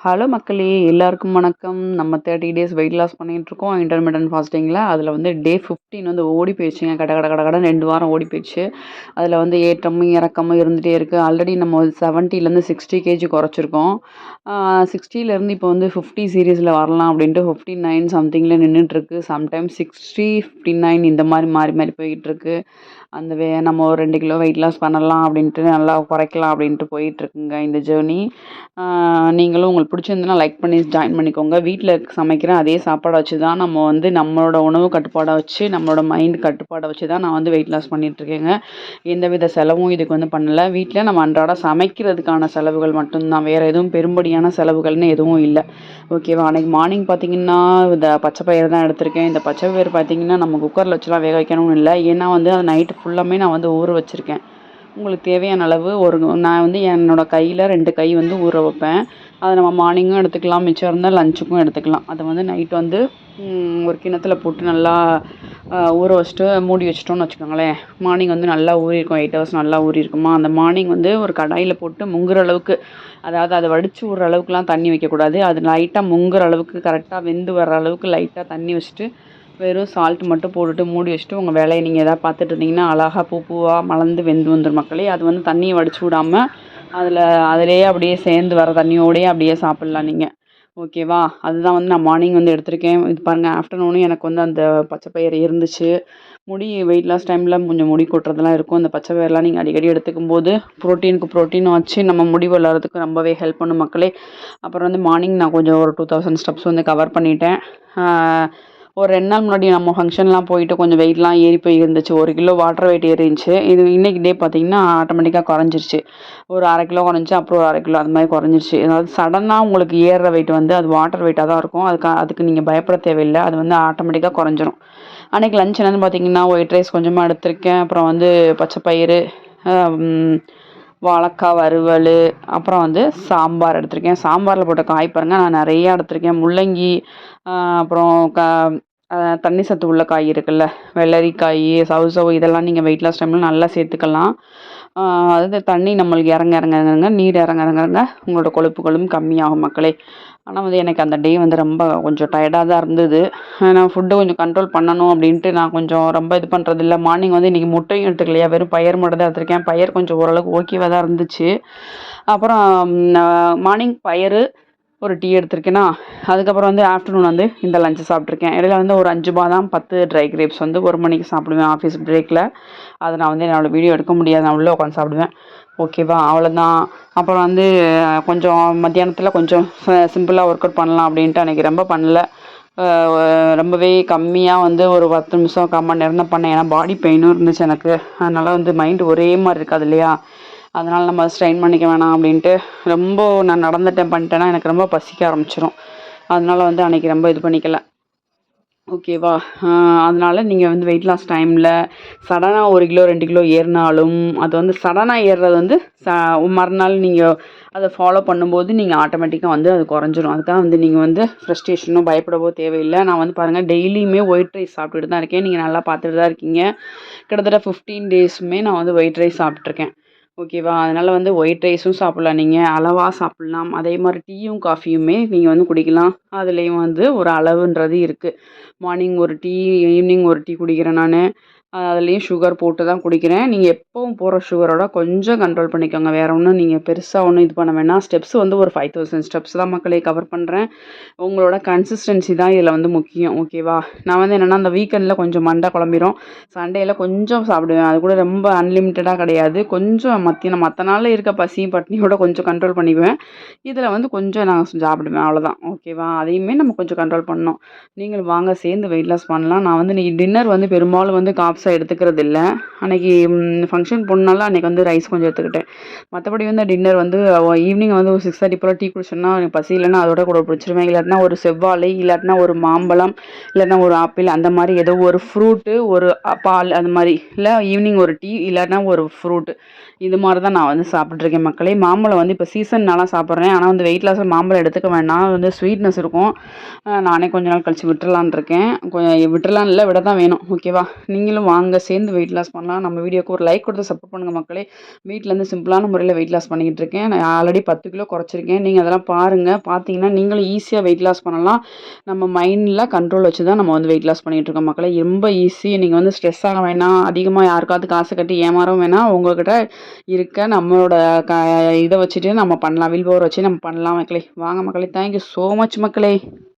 Hello மக்களே! எல்லாருக்கும் வணக்கம். நம்ம 30 டேஸ் வெயிட் லாஸ் பண்ணிட்டுருக்கோம். இன்டர்மிட்டன்ட் ஃபாஸ்டிங்கில. அதில வந்து டே 15 வந்து ஓடி போயிடுச்சுங்க. கட கட கட கடன்னு 2 வாரம் ஓடி போயிடுச்சு. அதில வந்து ஏற்றமும், இறக்கமும் இருந்துட்டே இருக்கு. ஆல்ரெடி நம்ம 70லேருந்து 60 கேஜி குறைச்சிருக்கோம். 60லேருந்து இப்போ வந்து 50 சீரிஸில வரலாம் அப்படின்ட்டு 59 சம்திங்கில நின்னுட்டுருக்கு. சம்டைம்ஸ் 60, 59 இந்த மாரி மாறி மாறி போயிட்டுருக்கு. அந்த நம்ம ஒரு 2 கிலோ வெயிட் லாஸ் பண்ணலாம் அப்படின்ட்டு, நல்லா குறைக்கலாம் அப்படின்ட்டு போயிட்டுருக்குங்க இந்த ஜேர்னி. நீங்களும் உங்களுக்கு பிடிச்சிருந்ததுன்னா லைக் பண்ணி ஜாயின் பண்ணிக்கோங்க. வீட்ல சமைக்கிற அதே சாப்பாட வச்சு தான் நம்ம வந்து நம்மளோட உணவு கட்டுப்பாட வச்சு, நம்மளோட மைண்ட் கட்டுப்பாட வச்சு தான் நான் வந்து வெயிட் லாஸ் பண்ணிட்டுருக்கேங்க. எந்தவித செலவும் இதுக்கு வந்து பண்ணல. வீட்ல நம்ம அன்றாட சமைக்கிறதுக்கான செலவுகள் மட்டும்தான். வேற எதுவும் பெரும்படியான செலவுகள்னு எதுவும் இல்ல. ஓகேவா? அன்னைக்கு மார்னிங் பார்த்தீங்கன்னா, இந்த பச்சை பயிறு தான் எடுத்திருக்கேன். இந்த பச்சை பயிறு பார்த்தீங்கன்னா, நம்ம குக்கர்ல வச்சுலாம் வேக வைக்கணும்னு இல்ல. ஏன்னா வந்து அது நைட்டு ஃபுல்லாமே நான் வந்து ஊற வச்சிருக்கேன். உங்களுக்கு தேவையான அளவு நான் வந்து என்னோட கையில 2 கை வந்து ஊற வைப்பேன். அத நம்ம மார்னிங்கும் எடுத்துக்கலாம், மிச்சம் இருந்தா லஞ்சுக்கும் எடுத்துக்கலாம். அத வந்து நைட் வந்து ஒரு கிண்ணத்துல போட்டு நல்லா ஊற வச்சுட்டு மூடி வச்சுட்டோம்னு வச்சுக்கோங்களேன். மார்னிங் வந்து நல்லா ஊறியிருக்கும். 8 ஹவர்ஸ் நல்லா ஊறியிருக்குமா, அந்த மார்னிங் வந்து ஒரு கடாயில போட்டு முங்குற அளவுக்கு, அதாவது அத வடிச்சு விடுற அளவுக்குலாம் தண்ணி வைக்கக்கூடாது. அது லைட்டா முங்குற அளவுக்கு, கரெக்ட்டா வெந்து வர்ற அளவுக்கு லைட்டா தண்ணி வச்சுட்டு, வெறும் சால்ட் மட்டும் போட்டுட்டு மூடி வச்சுட்டு உங்கள் வேலையை நீங்கள் எதாவது பார்த்துட்டு இருந்தீங்கன்னா அழகா பூவாக மலர்ந்து வெந்து வந்துடும் மக்களே. அது வந்து தண்ணியை வடிச்சு விடாம அதிலேயே அப்படியே சேர்ந்து வர தண்ணியோடையே அப்படியே சாப்பிட்லாம் நீங்கள். ஓகேவா? அதுதான் வந்து நான் மார்னிங் வந்து எடுத்திருக்கேன். இது பாருங்கள், ஆஃப்டர்நூனும் எனக்கு வந்து அந்த பச்சை பயிறு இருந்துச்சு. முடி வெயிட் லாஸ் டைமில் கொஞ்சம் முடி கொட்டுறதுலாம் இருக்கும். அந்த பச்சை பயிரெலாம் நீங்கள் அடிக்கடி எடுத்துக்கும் போது ப்ரோட்டீனும் வச்சு நம்ம முடி வளர்கிறதுக்கு ரொம்பவே ஹெல்ப் பண்ணும் மக்களே. அப்புறம் வந்து மார்னிங் நான் கொஞ்சம் ஒரு 2000 ஸ்டெப்ஸ் வந்து கவர் பண்ணிட்டேன். ஒரு 2 நாள் முன்னாடி நம்ம ஃபங்க்ஷன்லாம் போயிட்டு கொஞ்சம் வெயிட்லாம் ஏறி போய் இருந்துச்சு. 1 கிலோ வாட்டர் வெயிட் ஏறிருந்துச்சு. இது இன்னைக்கு டே பார்த்தீங்கன்னா ஆட்டோமேட்டிக்காக குறைஞ்சிருச்சு. ஒரு 1/2 கிலோ குறைஞ்சி, அப்புறம் ஒரு 1/2 கிலோ அது மாதிரி குறைஞ்சிருச்சு. அதாவது சடனாக உங்களுக்கு ஏறுற வெயிட் வந்து அது வாட்டர் வெயிட்டாக தான் இருக்கும். அதுக்கு நீங்கள் பயப்பட தேவையில்லை. அது வந்து ஆட்டோமேட்டிக்காக குறைஞ்சிரும். அன்றைக்கி லஞ்ச் என்னென்னு பார்த்தீங்கன்னா, ஒயிட் ரைஸ் கொஞ்சமாக எடுத்திருக்கேன். அப்புறம் வந்து பச்சை பயிறு, வாழைக்காய் வறுவல், அப்புறம் வந்து சாம்பார் எடுத்திருக்கேன். சாம்பாரில் போட்ட காய் பாருங்கள், நான் நிறையா எடுத்திருக்கேன். முள்ளங்கி, அப்புறம் தண்ணி சத்து உள்ள காய் இருக்குல்ல, வெள்ளரிக்காய், சவுசவு, இதெல்லாம் நீங்கள் வெயிட் லாஸ் டைமில் நல்லா சேர்த்துக்கலாம். அதாவது தண்ணி நம்மளுக்கு இறங்க இறங்க இறங்க நீர் இறங்க இறங்க இறங்க உங்களோட கொழுப்புகளும் கம்மியாகும் மக்களே. ஆனால் வந்து எனக்கு அந்த டே வந்து ரொம்ப கொஞ்சம் டயர்டாக தான் இருந்தது. நான் ஃபுட்டு கொஞ்சம் கண்ட்ரோல் பண்ணணும் அப்படின்ட்டு நான் கொஞ்சம் ரொம்ப இது பண்ணுறதில்ல. மார்னிங் வந்து இன்றைக்கி முட்டையும் எடுத்துக்கலையா, வெறும் பயிர் மட்டும் தான் எடுத்திருக்கேன். பயிர் கொஞ்சம் ஓரளவுக்கு ஓகேவாக தான் இருந்துச்சு. அப்புறம் மார்னிங் பயிறு ஒரு டீ எடுத்திருக்கேன்னா, அதுக்கப்புறம் வந்து ஆஃப்டர்நூன் வந்து இந்த லஞ்சு சாப்பிட்ருக்கேன். இடையில வந்து ஒரு 5 பாதாம் 10 ட்ரை கிரேப்ஸ் வந்து 1 மணிக்கு சாப்பிடுவேன் ஆஃபீஸ் பிரேக்கில். அதை நான் வந்து என்னோடய வீடியோ எடுக்க முடியாது, நான் உள்ளே உட்காந்து சாப்பிடுவேன். ஓகேவா? அவ்வளோதான். அப்புறம் வந்து கொஞ்சம் மத்தியானத்தில் கொஞ்சம் சிம்பிளாக ஒர்க் அவுட் பண்ணலாம் அப்படின்ட்டு அன்றைக்கி ரொம்ப பண்ணல. ரொம்பவே கம்மியாக வந்து ஒரு 10 நிமிஷம் 1/4 மணி நேரம் தான் பண்ணேன். ஏன்னா பாடி பெயினும் இருந்துச்சு எனக்கு. அதனால் வந்து மைண்டு ஒரே மாதிரி இருக்காது இல்லையா? அதனால் நம்ம ஸ்ட்ரெயின் பண்ணிக்க வேணாம் அப்படின்ட்டு ரொம்ப நான் பண்ணிட்டேன்னா எனக்கு ரொம்ப பசிக்க ஆரம்பிச்சிடும். அதனால் வந்து அன்றைக்கி ரொம்ப இது பண்ணிக்கல. ஓகேவா? அதனால் நீங்கள் வந்து வெயிட் லாஸ் டைமில் சடனாக 1 கிலோ 2 கிலோ ஏறினாலும், அது வந்து சடனாக ஏறுறது வந்து மறுநாள் நீங்கள் அதை ஃபாலோ பண்ணும்போது நீங்கள் ஆட்டோமேட்டிக்காக வந்து அது குறைஞ்சிரும். அதுக்காக வந்து நீங்கள் வந்து ஃப்ரஸ்ட்ரேஷனும் பயப்படவோ தேவையில்லை. நான் வந்து பாருங்கள், டெய்லியுமே ஒயிட் ரைஸ் சாப்பிட்டுட்டு தான் இருக்கேன். நீங்கள் நல்லா பார்த்துட்டு தான் இருக்கீங்க. கிட்டத்தட்ட 15 டேஸுமே நான் வந்து ஒயிட் ரைஸ் சாப்பிட்ருக்கேன். ஓகேவா? அதனால் வந்து ஒயிட் ரைஸும் சாப்பிட்லாம், நீங்கள் அளவாக சாப்பிட்லாம். அதே மாதிரி டீயும் காஃபியுமே நீங்கள் வந்து குடிக்கலாம். அதுலேயும் வந்து ஒரு அளவுன்றது இருக்குது. மார்னிங் ஒரு டீ, ஈவினிங் ஒரு டீ குடிக்கிறேன் நான். அதுலேயும் சுகர் போட்டு தான் குடிக்கிறேன். நீங்கள் எப்பவும் போடுற சுகரோட கொஞ்சம் கண்ட்ரோல் பண்ணிக்கோங்க. வேறு ஒன்றும் நீங்கள் பெருசாக ஒன்றும் இது பண்ண வேணாம். ஸ்டெப்ஸ் வந்து ஒரு 5000 ஸ்டெப்ஸ் தான் மக்களே கவர் பண்ணுறேன். உங்களோட கன்சிஸ்டன்சி தான் இதில் வந்து முக்கியம். ஓகேவா? நான் வந்து என்னென்னா, அந்த வீக்கெண்டில் கொஞ்சம் மண்டை குழம்பிரும். சண்டேயில் கொஞ்சம் சாப்பிடுவேன். அது கூட ரொம்ப அன்லிமிட்டடாக கிடையாது. கொஞ்சம் மத்தியானம் மற்ற நாளில் இருக்க பசி பட்னியோட கொஞ்சம் கண்ட்ரோல் பண்ணிக்குவேன். இதில் வந்து கொஞ்சம் நான் சாப்பிடுவேன், அவ்வளோதான். ஓகேவா? அதையுமே நம்ம கொஞ்சம் கண்ட்ரோல் பண்ணணும். நீங்களும் வாங்க, சேர்ந்து வெயிட் லாஸ் பண்ணலாம். நான் வந்து இன்றைக்கி டின்னர் வந்து பெரும்பாலும் வந்து காப்ஸாக எடுத்துக்கிறது இல்லை. அன்றைக்கி ஃபங்க்ஷன் போனால அன்றைக்கி வந்து ரைஸ் கொஞ்சம் எடுத்துக்கிட்டேன். மற்றபடி வந்து டின்னர் வந்து ஈவினிங் வந்து ஒரு 6:30 போல் டீ குடிச்சோன்னா எனக்கு பசி இல்லைன்னா அதோட கூட பிடிச்சிருவேன். இல்லாட்டினா ஒரு செவ்வாழை, இல்லாட்டினா ஒரு மாம்பழம், இல்லைன்னா ஒரு ஆப்பிள், அந்த மாதிரி ஏதோ ஒரு ஃப்ரூட்டு, ஒரு பால், அந்த மாதிரி. இல்லை ஈவினிங் ஒரு டீ, இல்லாட்டினா ஒரு ஃப்ரூட்டு. இது மாதிரி தான் நான் வந்து சாப்பிட்ருக்கேன் மக்களே. மாம்பழம் வந்து இப்போ சீசன்னால சாப்பிட்றேன். ஆனால் வந்து வெயிட் லாஸில் மாம்பழம் எடுத்துக்க வேண்டாம், வந்து ஸ்வீட்னஸ் இருக்கும். நானே கொஞ்ச நாள் கழித்து விட்டுறலான் இருக்கேன். விட்டுறலான் இல்லை, விட தான் வேணும். ஓகேவா? நீங்களும் வாங்க சேர்ந்து வெயிட் லாஸ் பண்ணலாம். நம்ம வீடியோக்கு ஒரு லைக் கொடுத்து சப்போர்ட் பண்ணுங்க மக்களே. வீட்லேருந்து சிம்பிளான முறையில் வெயிட் லாஸ் பண்ணிக்கிட்டு இருக்கேன். நான் ஆல்ரெடி 10 கிலோ குறைச்சிருக்கேன். நீங்கள் அதெல்லாம் பாருங்கள். பார்த்தீங்கன்னா நீங்களும் ஈஸியாக வெயிட் லாஸ் பண்ணலாம். நம்ம மைண்டில் கண்ட்ரோல் வச்சு தான் நம்ம வந்து வெயிட் லாஸ் பண்ணிகிட்டு இருக்கோம் மக்களே. ரொம்ப ஈஸி. நீங்கள் வந்து ஸ்ட்ரெஸ் ஆக வேணாம், அதிகமாக யாருக்காவது காசு கட்டி ஏமாறவும் வேணாம். உங்கள்கிட்ட இருக்க நம்மளோட இதை வச்சுட்டு நம்ம பண்ணலாம். வில் பவர் வச்சு நம்ம பண்ணலாம் மக்களே. வாங்க மக்களே. தேங்க்யூ ஸோ மச் மக்களே.